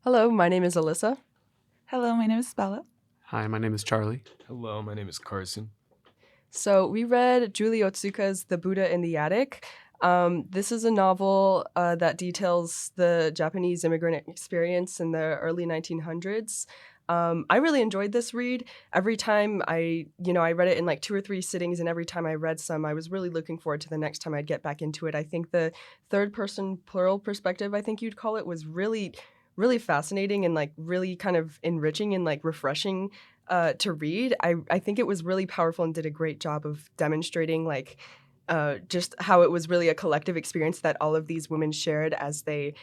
Hello, my name is Alyssa. Hello, my name is Bella. Hi, my name is Charlie. Hello, my name is Carson. So we read Julie Otsuka's The Buddha in the Attic. This is a novel that details the Japanese immigrant experience in the early 1900s. I really enjoyed this read. Every time I read it in like 2 or 3 sittings, and every time I read some, I was really looking forward to the next time I'd get back into it. I think the third person plural perspective, I think you'd call it, was really, really fascinating and like really kind of enriching and like refreshing to read. I think it was really powerful and did a great job of demonstrating like just how it was really a collective experience that all of these women shared as they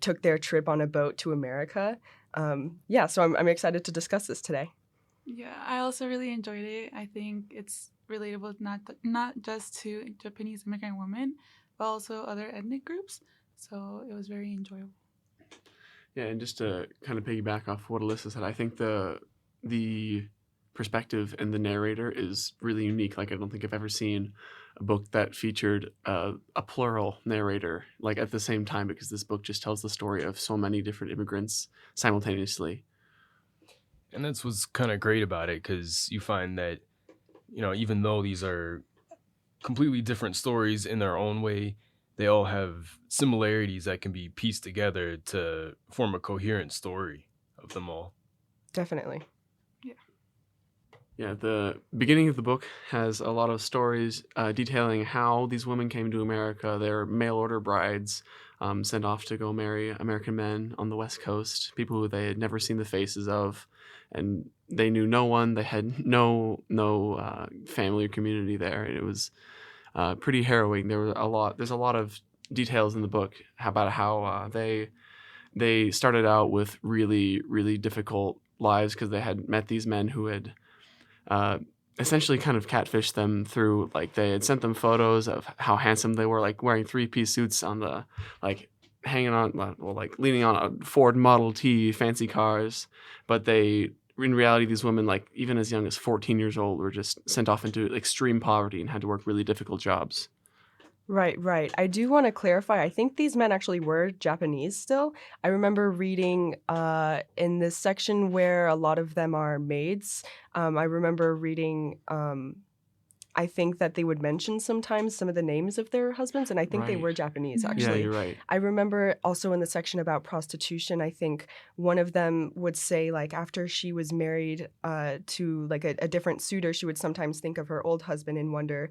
took their trip on a boat to America. So I'm excited to discuss this today. Yeah, I also really enjoyed it. I think it's relatable not just to Japanese immigrant women, but also other ethnic groups. So it was very enjoyable. Yeah, and just to kind of piggyback off what Alyssa said, I think the perspective and the narrator is really unique. Like I don't think I've ever seen a book that featured a plural narrator like at the same time, because this book just tells the story of so many different immigrants simultaneously. And that's what's kind of great about it, because you find that, even though these are completely different stories in their own way, they all have similarities that can be pieced together to form a coherent story of them all. Definitely. Yeah, the beginning of the book has a lot of stories detailing how these women came to America. They're mail order brides sent off to go marry American men on the West Coast, people who they had never seen the faces of, and they knew no one. They had no family or community there. And it was pretty harrowing. There's a lot of details in the book about how they started out with really really difficult lives because they had met these men who had uh, essentially kind of catfished them through, like, they had sent them photos of how handsome they were, like wearing 3-piece suits on the, like, hanging on, well, like leaning on a Ford Model T, fancy cars. But they, in reality, these women, like even as young as 14 years old, were just sent off into extreme poverty and had to work really difficult jobs. Right. I do want to clarify. I think these men actually were Japanese still. I remember reading in this section where a lot of them are maids. I remember reading I think that they would mention sometimes some of the names of their husbands, and I think they Right. were Japanese, Yeah. Yeah, actually. you're right. I remember also in the section about prostitution, I think one of them would say, like, after she was married to, like, a different suitor, she would sometimes think of her old husband and wonder,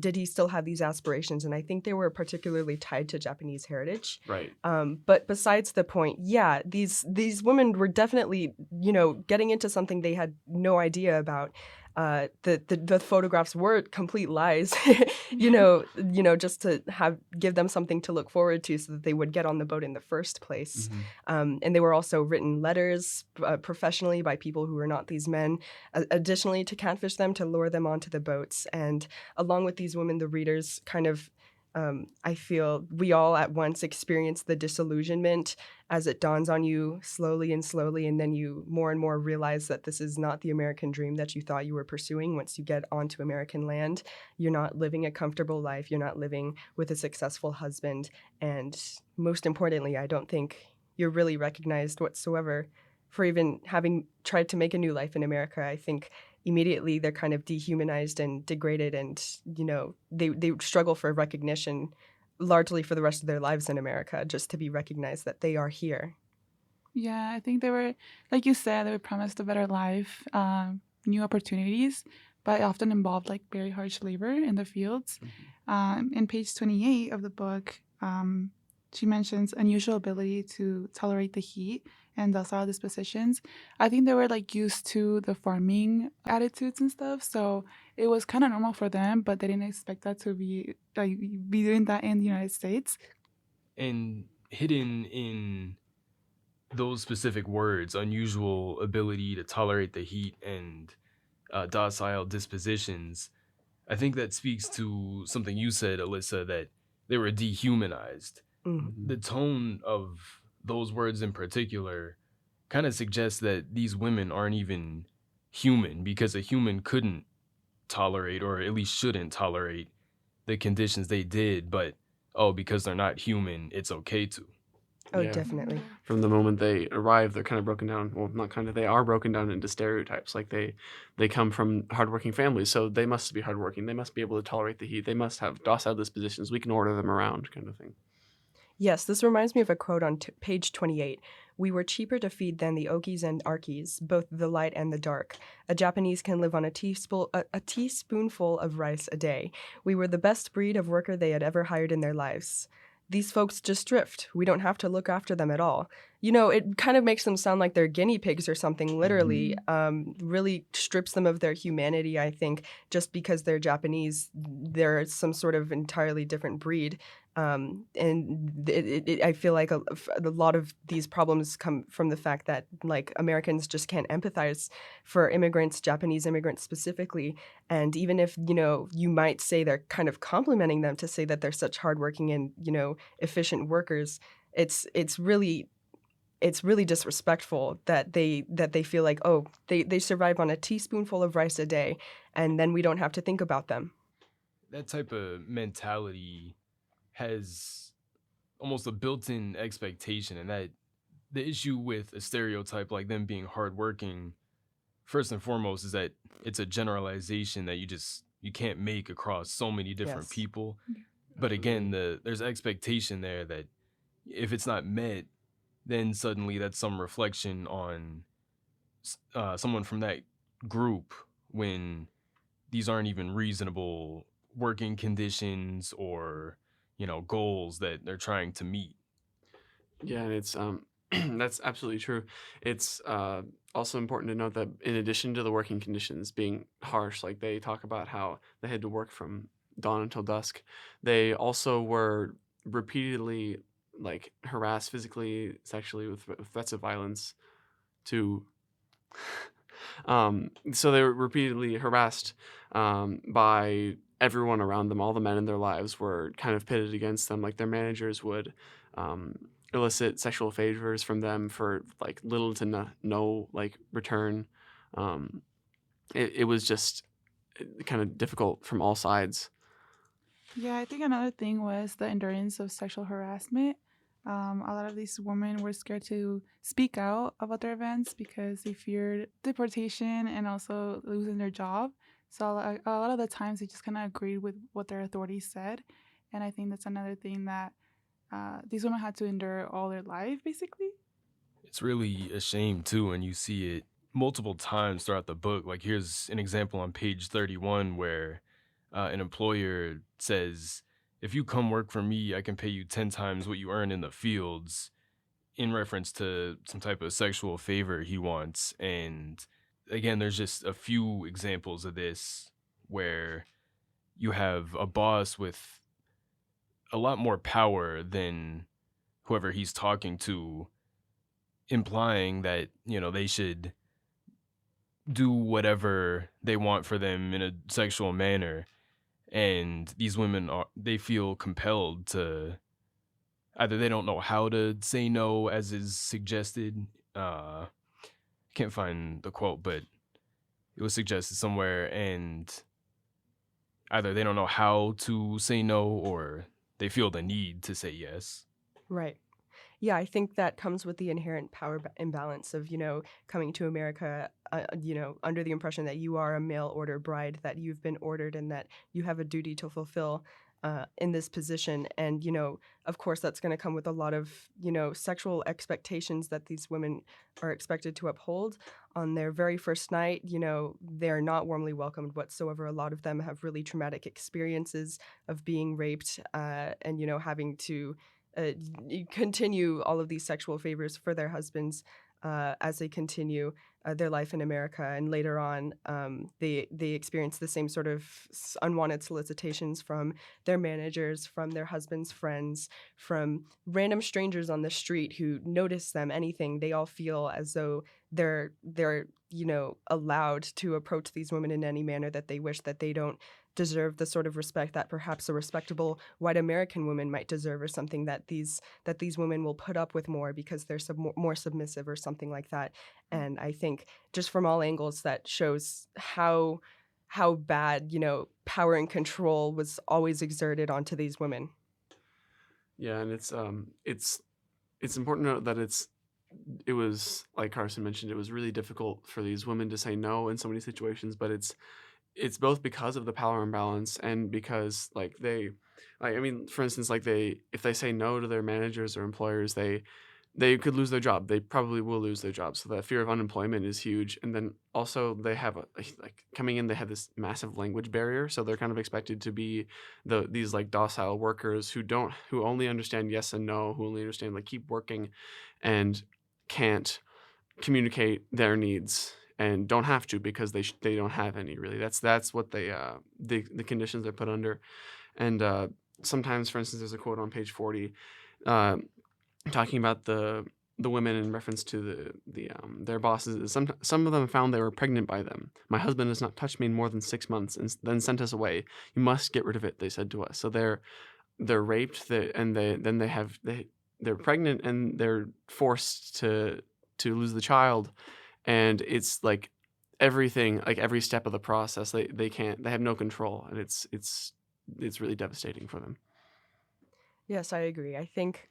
did he still have these aspirations? And I think they were particularly tied to Japanese heritage. Right. But besides the point, yeah, these women were definitely, getting into something they had no idea about. The photographs were complete lies, just to give them something to look forward to, so that they would get on the boat in the first place. And they were also written letters professionally by people who were not these men, additionally to catfish them, to lure them onto the boats. And along with these women, the readers kind of, I feel we all at once experience the disillusionment as it dawns on you slowly and slowly, and then you more and more realize that this is not the American dream that you thought you were pursuing. Once you get onto American land, you're not living a comfortable life, you're not living with a successful husband, and most importantly, I don't think you're really recognized whatsoever for even having tried to make a new life in America. I think immediately they're kind of dehumanized and degraded, and they struggle for recognition largely for the rest of their lives in America, just to be recognized that they are here. Yeah, I think they were, like you said, they were promised a better life, new opportunities, but it often involved like very harsh labor in the fields. In page 28 of the book, she mentions unusual ability to tolerate the heat and docile dispositions. I think they were like used to the farming attitudes and stuff, so it was kind of normal for them, but they didn't expect that to be doing that in the United States. And hidden in those specific words, unusual ability to tolerate the heat and docile dispositions, I think that speaks to something you said, Alyssa, that they were dehumanized. Mm. The tone of those words in particular kind of suggests that these women aren't even human, because a human couldn't tolerate, or at least shouldn't tolerate, the conditions they did, but oh, because they're not human, it's okay to. Oh, Yeah. definitely. From the moment they arrive, they're kind of broken down. Well, not kind of. They are broken down into stereotypes. Like they come from hardworking families, so they must be hardworking. They must be able to tolerate the heat. They must have docile dispositions. We can order them around, kind of thing. Yes, this reminds me of a quote on page 28. We were cheaper to feed than the Okies and Arkies, both the light and the dark. A Japanese can live on a teaspoonful of rice a day. We were the best breed of worker they had ever hired in their lives. These folks just drift. We don't have to look after them at all. You know, it kind of makes them sound like they're guinea pigs or something, literally. Really strips them of their humanity, I think, just because they're Japanese. They're some sort of entirely different breed. I feel like a lot of these problems come from the fact that like Americans just can't empathize for immigrants, Japanese immigrants specifically. And even if, you know, you might say they're kind of complimenting them to say that they're such hardworking and, you know, efficient workers, it's really disrespectful that they feel like, oh, they survive on a teaspoonful of rice a day and then we don't have to think about them. That type of mentality has almost a built-in expectation, and that the issue with a stereotype like them being hardworking, first and foremost, is that it's a generalization that you can't make across so many different Yes. people. But again, there's expectation there that if it's not met, then suddenly that's some reflection on someone from that group, when these aren't even reasonable working conditions or goals that they're trying to meet. Yeah, and it's that's absolutely true. It's also important to note that in addition to the working conditions being harsh, like they talk about how they had to work from dawn until dusk, they also were repeatedly like harassed physically, sexually, with threats of violence to so they were repeatedly harassed by everyone around them. All the men in their lives were kind of pitted against them. Like their managers would elicit sexual favors from them for like little to no like return. It was just kind of difficult from all sides. Yeah, I think another thing was the endurance of sexual harassment. A lot of these women were scared to speak out about their events because they feared deportation and also losing their job. So a lot of the times they just kind of agreed with what their authorities said. And I think that's another thing that these women had to endure all their life, basically. It's really a shame too, and you see it multiple times throughout the book. Like here's an example on page 31 where an employer says, if you come work for me, I can pay you 10 times what you earn in the fields, in reference to some type of sexual favor he wants. And again, there's just a few examples of this where you have a boss with a lot more power than whoever he's talking to, implying that, they should do whatever they want for them in a sexual manner. And these women they feel compelled to, either they don't know how to say no, as is suggested. Can't find the quote, but it was suggested somewhere, and either they don't know how to say no or they feel the need to say yes. Right. Yeah, I think that comes with the inherent power imbalance of, you know, coming to America, you know, under the impression that you are a mail order bride, that you've been ordered and that you have a duty to fulfill in this position. And, you know, of course, that's going to come with a lot of, you know, sexual expectations that these women are expected to uphold on their very first night. You know, they're not warmly welcomed whatsoever. A lot of them have really traumatic experiences of being raped and, you know, having to continue all of these sexual favors for their husbands as they continue their life in America, and later on, they experience the same sort of unwanted solicitations from their managers, from their husbands' friends, from random strangers on the street who notice them. Anything, they all feel as though they're you know, allowed to approach these women in any manner that they wish, that they don't deserve the sort of respect that perhaps a respectable white American woman might deserve, or something that these women will put up with more because they're more submissive or something like that. And I think just from all angles that shows how bad, you know, power and control was always exerted onto these women. Yeah, and it's it's important to note that it was, like Carson mentioned, it was really difficult for these women to say no in so many situations, but it's both because of the power imbalance and because like I mean, for instance, like if they say no to their managers or employers, they could lose their job. They probably will lose their job. So that fear of unemployment is huge. And then also they have like coming in, they have this massive language barrier. So they're kind of expected to be these like docile workers who only understand yes and no, who only understand like keep working, and can't communicate their needs and don't have to because they don't have any really. That's what the conditions they're put under. And sometimes, for instance, there's a quote on page 40 uh, talking about the women in reference to their bosses. Some of them found they were pregnant by them. My husband has not touched me in more than 6 months and then sent us away. You must get rid of it, they said to us. So they're raped, and they're pregnant and they're forced to lose the child, and it's like everything, like every step of the process, they have no control, and it's really devastating for them. Yes, I agree. I think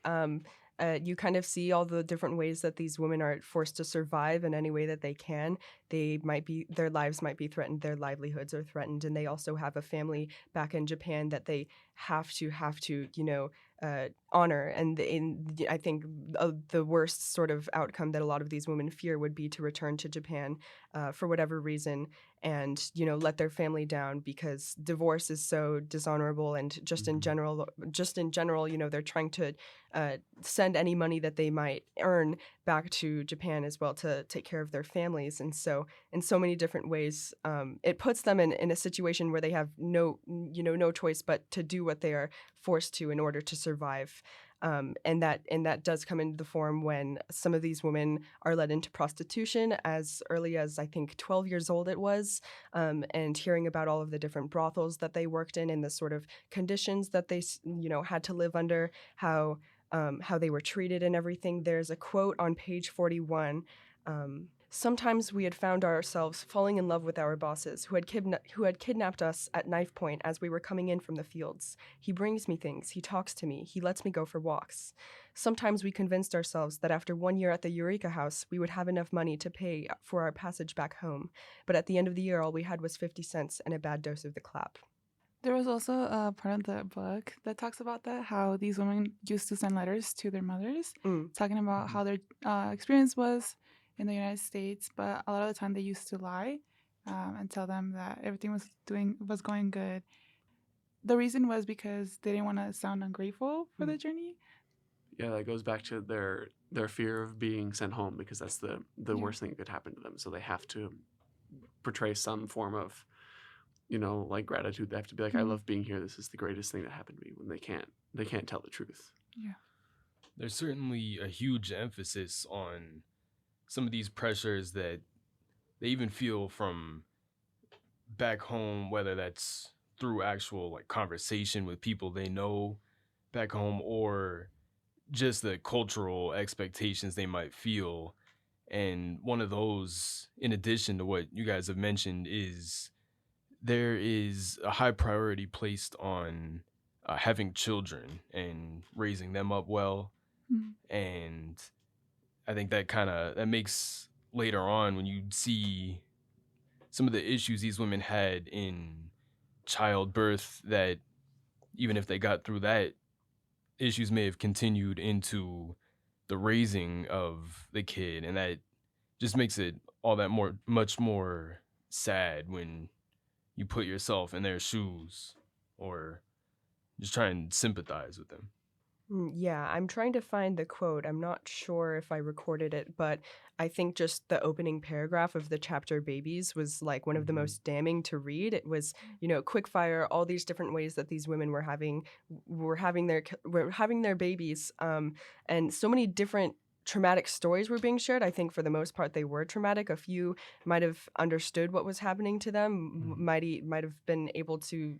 you kind of see all the different ways that these women are forced to survive in any way that they can. Their lives might be threatened, their livelihoods are threatened, and they also have a family back in Japan that they have to honor. And I think the worst sort of outcome that a lot of these women fear would be to return to Japan for whatever reason, and let their family down, because divorce is so dishonorable, and just in general, they're trying to send any money that they might earn back to Japan as well to take care of their families. And so in so many different ways, it puts them in a situation where they have no choice but to do what they are forced to in order to survive. And that does come into the form when some of these women are led into prostitution as early as, I think, 12 years old it was, and hearing about all of the different brothels that they worked in and the sort of conditions that they had to live under, how they were treated and everything. There's a quote on page 41. Sometimes we had found ourselves falling in love with our bosses who had kidnapped us at knife point as we were coming in from the fields. He brings me things, he talks to me, he lets me go for walks. Sometimes we convinced ourselves that after 1 year at the Eureka House, we would have enough money to pay for our passage back home. But at the end of the year, all we had was 50 cents and a bad dose of the clap. There was also a part of the book that talks about that, how these women used to send letters to their mothers, talking about how their experience was in the United States, but a lot of the time they used to lie and tell them that everything was going good. The reason was because they didn't want to sound ungrateful for the journey. Yeah, that goes back to their fear of being sent home, because that's the worst thing that could happen to them. So they have to portray some form of, like gratitude. They have to be like, I love being here. This is the greatest thing that happened to me, when they can't tell the truth. Yeah. There's certainly a huge emphasis on some of these pressures that they even feel from back home, whether that's through actual like conversation with people they know back home, or just the cultural expectations they might feel. And one of those, in addition to what you guys have mentioned, is there is a high priority placed on having children and raising them up well. And I think that makes later on, when you see some of the issues these women had in childbirth, that even if they got through that, issues may have continued into the raising of the kid, and that just makes it all that much more sad when you put yourself in their shoes, or just try and sympathize with them. Yeah, I'm trying to find the quote. I'm not sure if I recorded it, but I think just the opening paragraph of the chapter Babies was like one of the most damning to read. It was, quick fire, all these different ways that these women were having their babies, and so many different traumatic stories were being shared. I think for the most part they were traumatic. A few might have understood what was happening to them, might have been able to,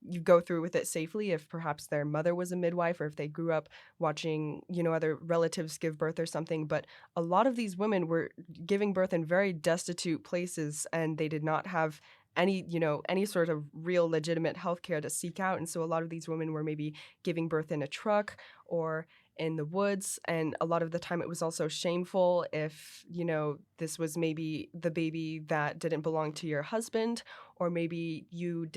you go through with it safely if perhaps their mother was a midwife, or if they grew up watching, other relatives give birth or something. But a lot of these women were giving birth in very destitute places, and they did not have any sort of real legitimate healthcare to seek out. And so a lot of these women were maybe giving birth in a truck or in the woods. And a lot of the time it was also shameful if, this was maybe the baby that didn't belong to your husband, or maybe you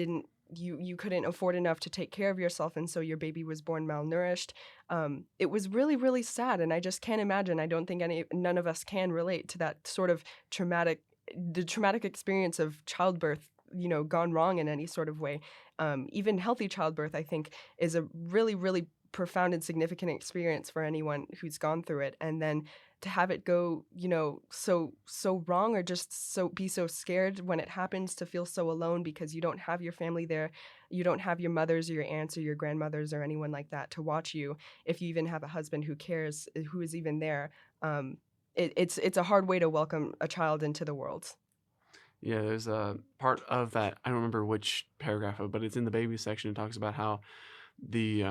couldn't afford enough to take care of yourself, and so your baby was born malnourished. It was really, really sad, and I just can't imagine. I don't think none of us can relate to that sort of the traumatic experience of childbirth, gone wrong in any sort of way. Even healthy childbirth, I think, is a really, really profound and significant experience for anyone who's gone through it. And then to have it go, so wrong, or just be so scared when it happens, to feel so alone because you don't have your family there, you don't have your mothers or your aunts or your grandmothers or anyone like that to watch you. If you even have a husband who cares, who is even there, it's a hard way to welcome a child into the world. Yeah, there's a part of that, I don't remember which paragraph, but it's in the baby section. It talks about how the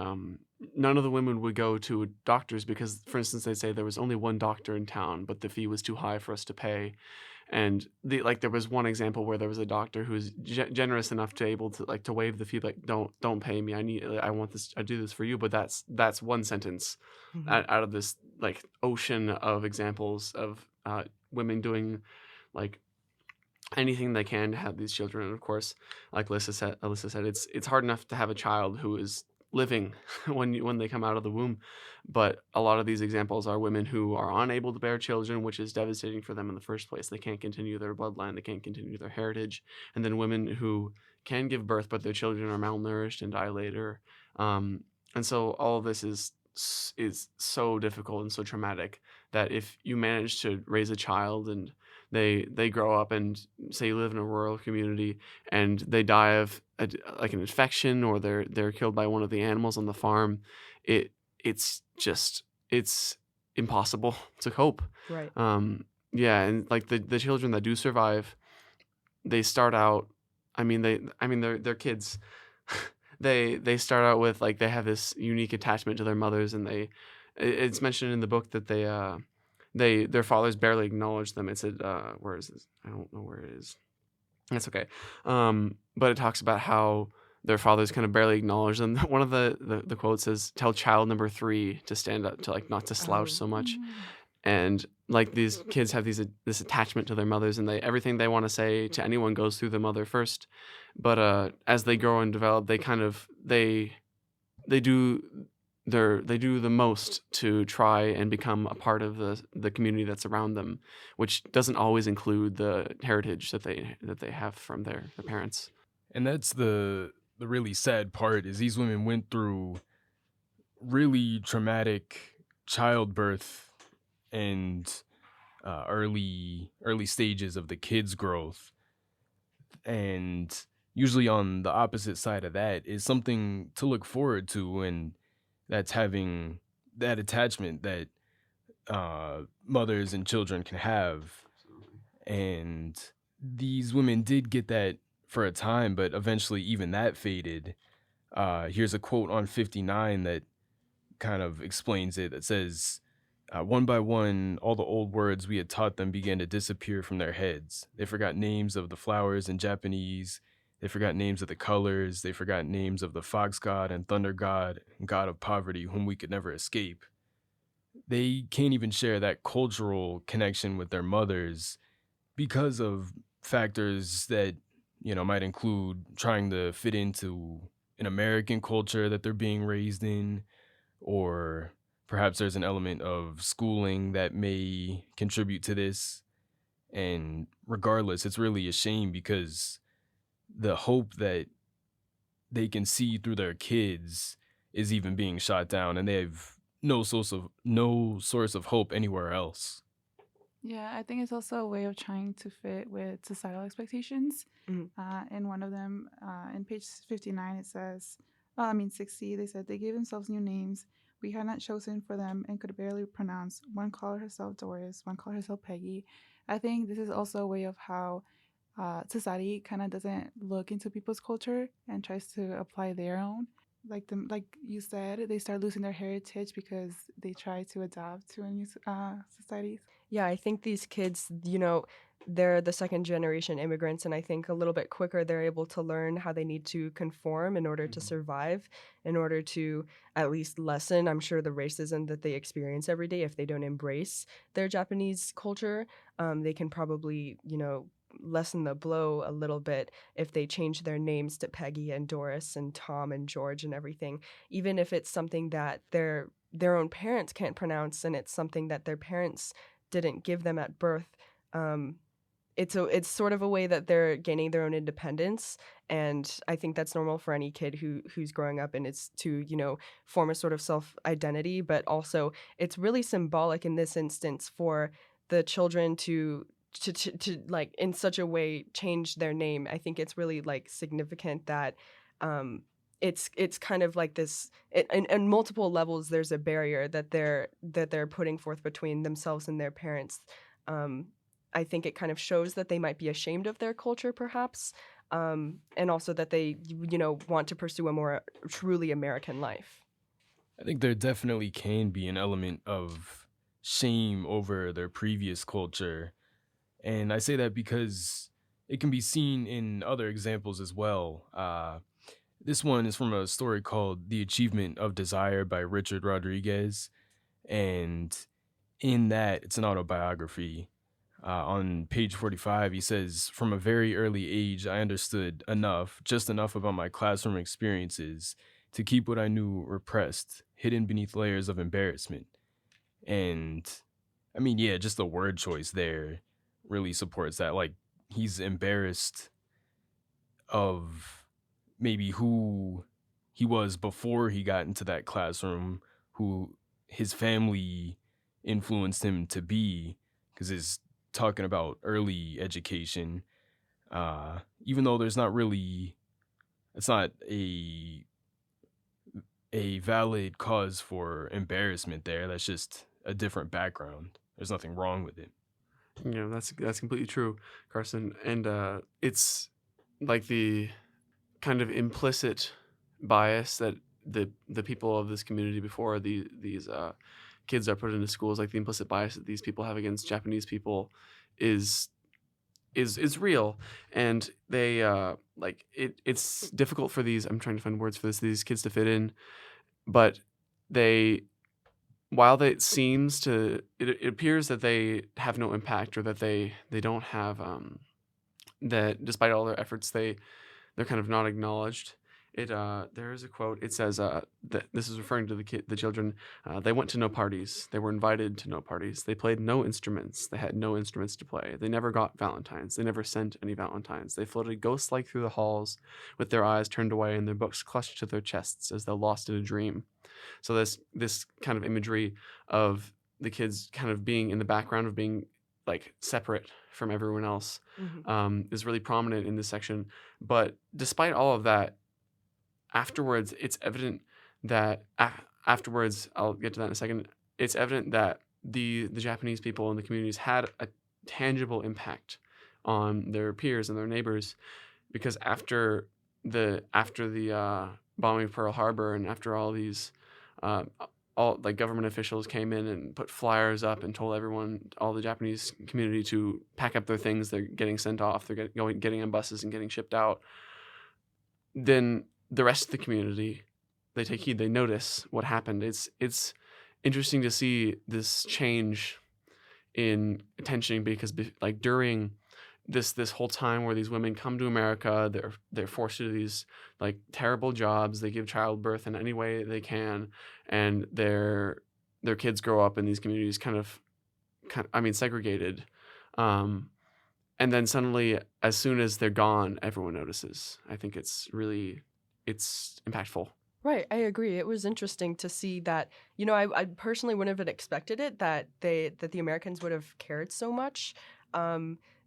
none of the women would go to doctors because, for instance, they say there was only one doctor in town, but the fee was too high for us to pay. And there was one example where there was a doctor who was generous enough to able to to waive the fee, like don't pay me. I want this. I do this for you. But that's one sentence Mhm. out of this ocean of examples of women doing anything they can to have these children. And of course, like Alyssa said, it's hard enough to have a child who is living when they come out of the womb, but a lot of these examples are women who are unable to bear children, which is devastating for them in the first place. They can't continue their bloodline, they can't continue their heritage. And then women who can give birth, but their children are malnourished and die later. And so all of this is so difficult and so traumatic that if you manage to raise a child and they grow up and say you live in a rural community and they die of an infection, or they're killed by one of the animals on the farm, it's impossible to cope. Right. Yeah, and the children that do survive, they start out, they're kids. They start out with they have this unique attachment to their mothers, and it's mentioned in the book that their fathers barely acknowledge them. It said, where is this? I don't know where it is. That's okay. But it talks about how their fathers kind of barely acknowledge them. One of the quotes says, "Tell child number 3 to stand up, to not to slouch so much." And these kids have this attachment to their mothers, and everything they want to say to anyone goes through the mother first. But as they grow and develop, they kind of they do the most to try and become a part of the community that's around them, which doesn't always include the heritage that they have from their parents. And that's the really sad part, is these women went through really traumatic childbirth and early stages of the kids' growth. And usually on the opposite side of that is something to look forward to, and that's having that attachment that mothers and children can have. And these women did get that for a time, but eventually even that faded. Here's a quote on 59 that kind of explains it. It says, "One by one, all the old words we had taught them began to disappear from their heads. They forgot names of the flowers in Japanese. They forgot names of the colors. They forgot names of the fox god and thunder god and god of poverty, whom we could never escape. They can't even share that cultural connection with their mothers because of factors that, might include trying to fit into an American culture that they're being raised in, or perhaps there's an element of schooling that may contribute to this. And regardless, it's really a shame, because the hope that they can see through their kids is even being shot down, and they have no source of hope anywhere else." Yeah, I think it's also a way of trying to fit with societal expectations. Mhm. And one of them, in page 59, it says, 60, they said, "They gave themselves new names we had not chosen for them and could barely pronounce. One called herself Doris, one called herself Peggy." I think this is also a way of how society kind of doesn't look into people's culture and tries to apply their own. Like you said, they start losing their heritage because they try to adapt to a new society. Yeah, I think these kids, they're the second generation immigrants, and I think a little bit quicker they're able to learn how they need to conform in order to survive, in order to at least lessen, I'm sure, the racism that they experience every day. If they don't embrace their Japanese culture, they can probably, lessen the blow a little bit if they change their names to Peggy and Doris and Tom and George and everything, even if it's something that their own parents can't pronounce and it's something that their parents didn't give them at birth. Um, it's sort of a way that they're gaining their own independence, and I think that's normal for any kid who's growing up, and it's to form a sort of self identity, but also it's really symbolic in this instance for the children to like in such a way change their name. I think it's really like significant that um it's kind of like this in multiple levels. There's a barrier that they're putting forth between themselves and their parents. um I think it kind of shows that they might be ashamed of their culture, perhaps, and also that they, want to pursue a more truly American life. I think there definitely can be an element of shame over their previous culture. And I say that because it can be seen in other examples as well. This one is from a story called The Achievement of Desire by Richard Rodriguez. And in that, it's an autobiography. On page 45, he says, "From a very early age, I understood enough, just enough about my classroom experiences to keep what I knew repressed, hidden beneath layers of embarrassment." And I mean, yeah, just the word choice there really supports that. Like, he's embarrassed of maybe who he was before he got into that classroom, who his family influenced him to be, because it's talking about early education. Even though there's not really, it's not a valid cause for embarrassment there. That's just a different background. There's nothing wrong with it. That's completely true, Carson. And it's like the kind of implicit bias that the people of this community before these kids are put into schools, like the implicit bias that these people have against Japanese people is real. And they like it's difficult for these, I'm trying to find words for this, these kids to fit in, but they, while it seems to, it appears that they have no impact, or that they don't have that despite all their efforts they're kind of not acknowledged. There is a quote. It says that this is referring to the children. They went to no parties. They were invited to no parties. They played no instruments. They had no instruments to play. They never got Valentines. They never sent any Valentines. They floated ghost-like through the halls, with their eyes turned away and their books clutched to their chests as though lost in a dream. So this kind of imagery of the kids kind of being in the background, of being like separate from everyone else, is really prominent in this section. But despite all of that, afterwards, it's evident that afterwards, I'll get to that in a second. It's evident that the Japanese people in the communities had a tangible impact on their peers and their neighbors, because after the bombing of Pearl Harbor, and after all these all like government officials came in and put flyers up and told everyone, all the Japanese community, to pack up their things. They're getting sent off. They're getting on buses and getting shipped out. Then the rest of the community, they take heed. They notice what happened. It's interesting to see this change in attention, because like during this whole time where these women come to America, they're forced to do these like terrible jobs. They give childbirth in any way they can, and their kids grow up in these communities kind of segregated. And then suddenly, as soon as they're gone, everyone notices. I think it's impactful. Right, I agree. It was interesting to see that, I personally wouldn't have expected it, that the Americans would have cared so much,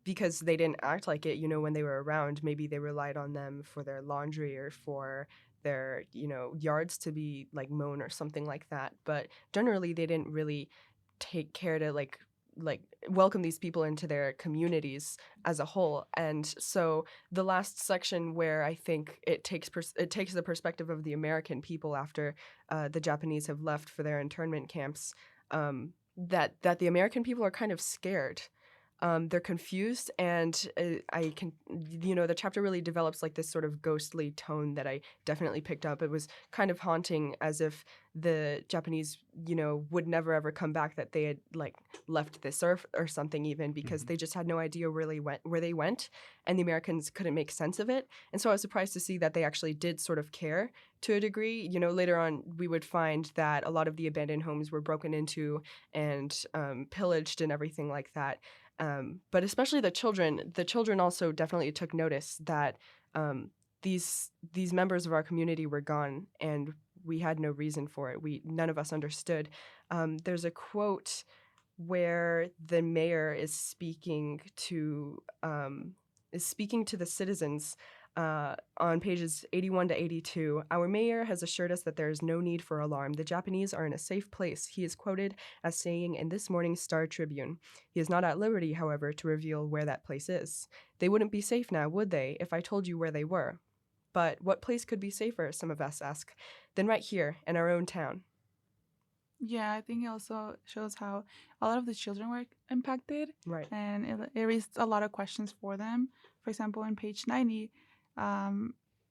because they didn't act like it, when they were around. Maybe they relied on them for their laundry or for their, yards to be like mown or something like that. But generally, they didn't really take care to like welcome these people into their communities as a whole. And so the last section, where I think it takes the perspective of the American people after the Japanese have left for their internment camps, that the American people are kind of scared. They're confused, and I can, the chapter really develops like this sort of ghostly tone that I definitely picked up. It was kind of haunting, as if the Japanese, would never ever come back, that they had like left this earth or something, even because they just had no idea where they went, and the Americans couldn't make sense of it. And so I was surprised to see that they actually did sort of care to a degree. Later on we would find that a lot of the abandoned homes were broken into and pillaged and everything like that. But especially the children also definitely took notice that these members of our community were gone, and we had no reason for it. None of us understood. There's a quote where the mayor is speaking to the citizens on pages 81 to 82. Our mayor has assured us that there is no need for alarm. The Japanese are in a safe place, he is quoted as saying in this morning's Star Tribune. He is not at liberty, however, to reveal where that place is. They wouldn't be safe now, would they, if I told you where they were? But what place could be safer, some of us ask, than right here in our own town? Yeah, I think it also shows how a lot of the children were impacted, Right. and it raised a lot of questions for them. For example, on page 90,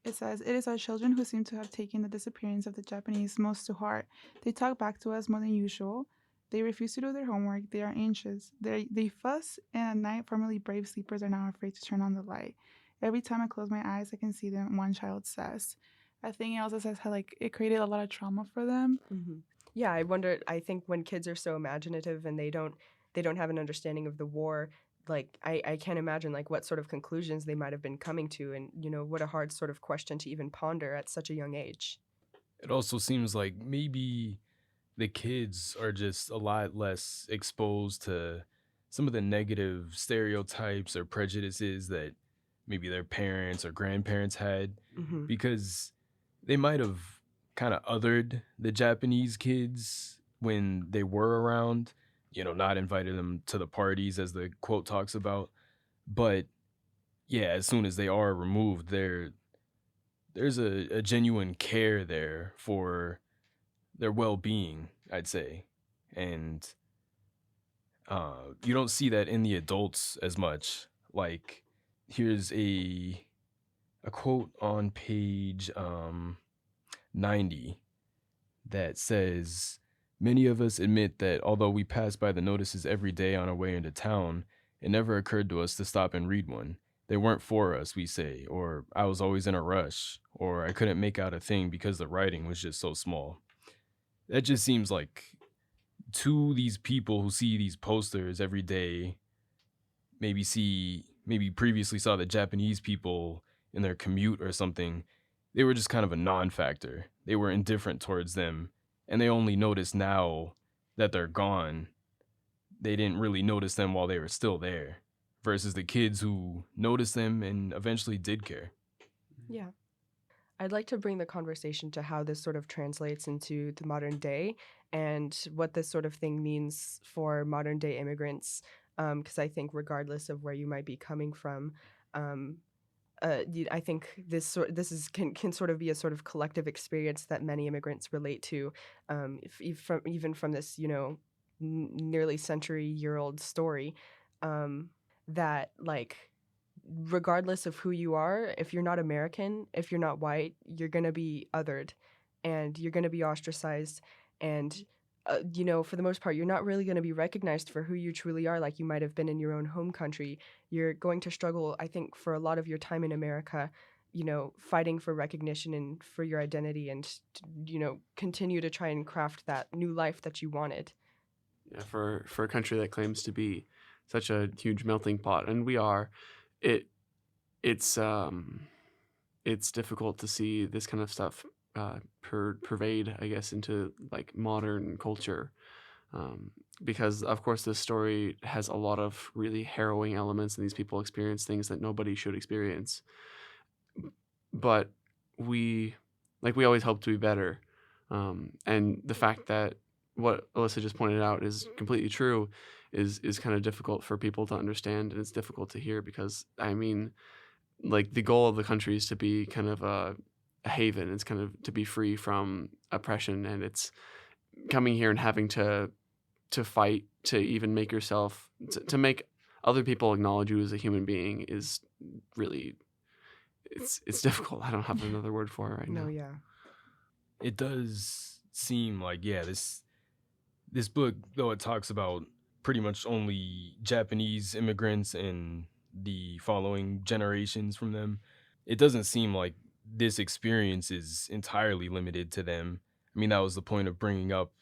it says, "It is our children who seem to have taken the disappearance of the Japanese most to heart. They talk back to us more than usual. They refuse to do their homework. They are anxious. They fuss, and at night, formerly brave sleepers are now afraid to turn on the light. Every time I close my eyes, I can see them," one child says. I think it also says how it created a lot of trauma for them. Mm-hmm. Yeah, I think when kids are so imaginative and they don't have an understanding of the war, like I can't imagine like what sort of conclusions they might have been coming to, and what a hard sort of question to even ponder at such a young age. It also seems like maybe the kids are just a lot less exposed to some of the negative stereotypes or prejudices that maybe their parents or grandparents had, Mm-hmm. because they might have kind of othered the Japanese kids when they were around, not invited them to the parties as the quote talks about. But yeah, as soon as they are removed, there's a genuine care there for their well-being, I'd say. And you don't see that in the adults as much. Like, here's a quote on page 90 that says, "Many of us admit that although we pass by the notices every day on our way into town, it never occurred to us to stop and read one. They weren't for us, we say, or I was always in a rush, or I couldn't make out a thing because the writing was just so small." That just seems like, to these people who see these posters every day, maybe previously saw the Japanese people in their commute or something, they were just kind of a non-factor. They were indifferent towards them, and they only notice now that they're gone. They didn't really notice them while they were still there, versus the kids who noticed them and eventually did care. Yeah. I'd like to bring the conversation to how this sort of translates into the modern day and what this sort of thing means for modern day immigrants. Because I think regardless of where you might be coming from, I think this can sort of be a sort of collective experience that many immigrants relate to, even from this nearly century-year-old story, that like regardless of who you are, if you're not American, if you're not white, you're going to be othered and you're going to be ostracized. And, for the most part, you're not really going to be recognized for who you truly are, like you might have been in your own home country. You're going to struggle, I think, for a lot of your time in America, fighting for recognition and for your identity and, continue to try and craft that new life that you wanted. Yeah, for a country that claims to be such a huge melting pot, and we are, it's difficult to see this kind of stuff pervade, I guess, into like modern culture, because of course this story has a lot of really harrowing elements, and these people experience things that nobody should experience. But we always hope to be better, and the fact that what Alyssa just pointed out is completely true is kind of difficult for people to understand, and it's difficult to hear, because I mean, like, the goal of the country is to be kind of a haven. It's kind of to be free from oppression, and it's coming here and having to fight to even make yourself to make other people acknowledge you as a human being is really it's difficult. I don't have another word for it right No, now. yeah. It does seem like, yeah, this book, though it talks about pretty much only Japanese immigrants and the following generations from them, it doesn't seem like this experience is entirely limited to them. I mean, that was the point of bringing up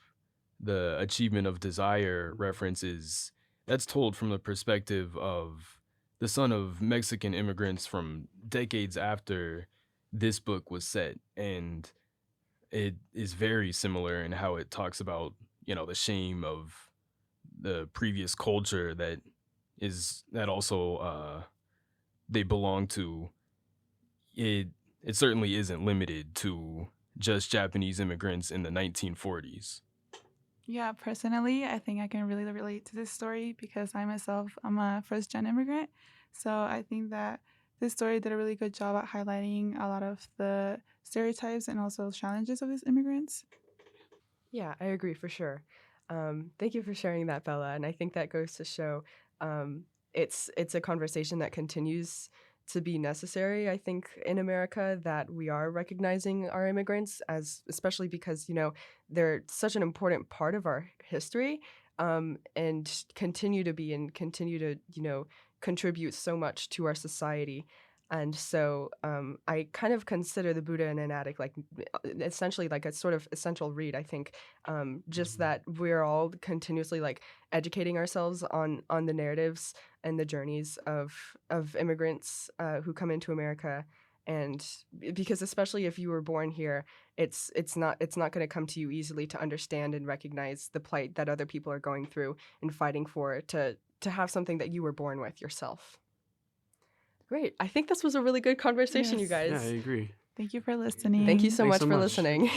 the achievement of desire references. That's told from the perspective of the son of Mexican immigrants from decades after this book was set. And it is very similar in how it talks about, the shame of the previous culture that also they belong to. It certainly isn't limited to just Japanese immigrants in the 1940s. Yeah, personally, I think I can really relate to this story because I'm a first gen immigrant. So I think that this story did a really good job at highlighting a lot of the stereotypes and also challenges of these immigrants. Yeah, I agree for sure. Thank you for sharing that, Bella. And I think that goes to show it's a conversation that continues to be necessary. I think in America that we are recognizing our immigrants as, especially because they're such an important part of our history, and continue to be and continue to contribute so much to our society. And so I kind of consider The Buddha and an Attic like essentially like a sort of essential read. I think just that we're all continuously like educating ourselves on the narratives and the journeys of immigrants who come into America. And because especially if you were born here, it's not going to come to you easily to understand and recognize the plight that other people are going through and fighting for to have something that you were born with yourself. Great. I think this was a really good conversation, you Yes. Yeah, I guys. agree. Thank you for listening. Thank you so Thanks much so for much. listening.